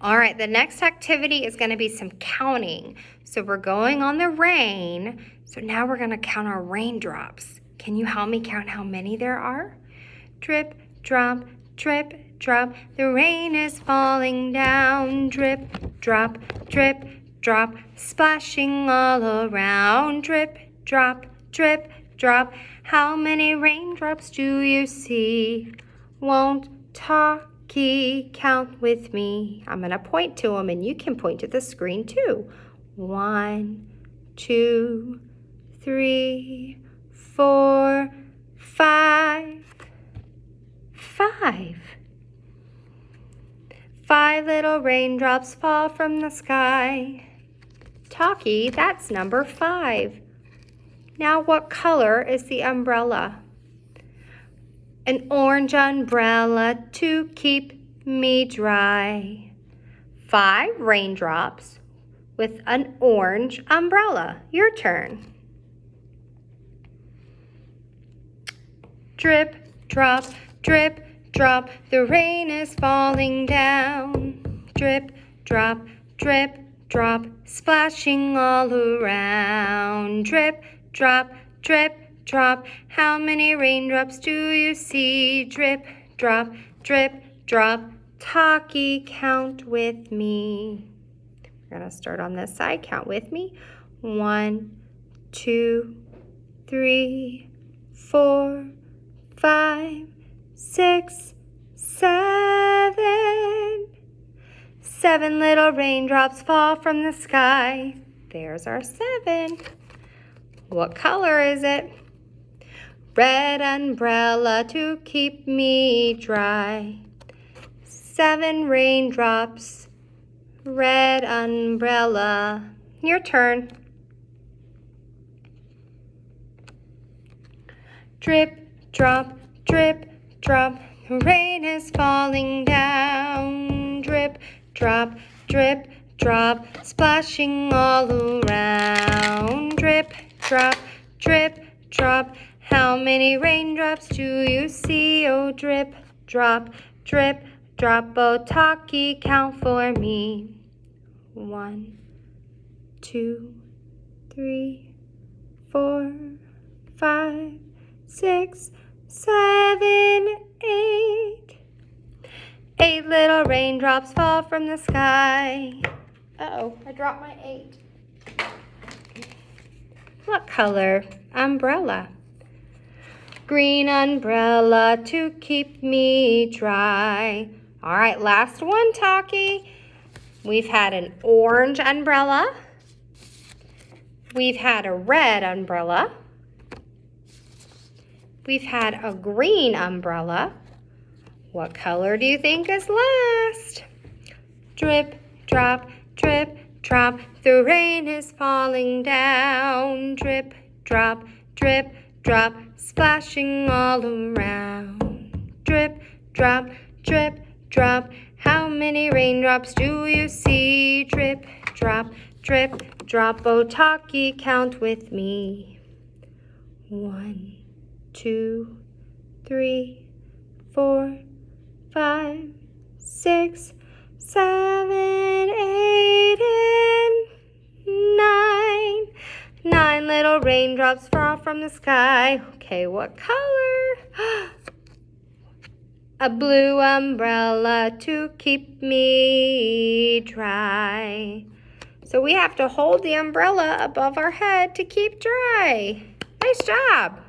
All right, the next activity is going to be some counting. So we're going on the rain. So now we're going to count our raindrops. Can you help me count how many there are? Drip, drop, drip, drop. The rain is falling down. Drip, drop, drip, drop. Splashing all around. Drip, drop, drip, drop. How many raindrops do you see? Won't talkie count with me? I'm going to point to them, and you can point to the screen too. 1, 2, 3, 4, 5. 5. 5 little raindrops fall from the sky. Talkie, that's number 5. Now what color is the umbrella? An orange umbrella to keep me dry. 5 raindrops with an orange umbrella. Your turn. Drip, drop, drip, drop. The rain is falling down. Drip, drop, drip, drop. Splashing all around. Drip, drop, drip, drop. How many raindrops do you see? Drip, drop, drip, drop. Talkie, count with me. We're going to start on this side. Count with me. 1, 2, 3, 4, 5, 6, 7. 7 little raindrops fall from the sky. There's our 7. What color is it? Red umbrella to keep me dry. 7 raindrops, red umbrella. Your turn. Drip, drop, drip, drop. The rain is falling down. Drip, drop, drip, drop. Splashing all around. Drip, drop, drip, drop. How many raindrops do you see? Oh, drip, drop, drip, drop. Oh, talkie, count for me. 1, 2, 3, 4, 5, 6, 7, 8. 8 little raindrops fall from the sky. Uh-oh, I dropped my 8. What color? Umbrella. Green umbrella to keep me dry. All right, last one, Talkie. We've had an orange umbrella. We've had a red umbrella. We've had a green umbrella. What color do you think is last? Drip, drop, drip, drop. The rain is falling down. Drip, drop, drip, drop. Splashing all around. Drip, drop, drip, drop. How many raindrops do you see? Drip, drop, drip, drop. Oh, talkie, count with me. 1, 2, 3, 4, 5, 6, 7, 8, and 9. 9 little raindrops fall from the sky. Okay, what color? A blue umbrella to keep me dry. So we have to hold the umbrella above our head to keep dry. Nice job.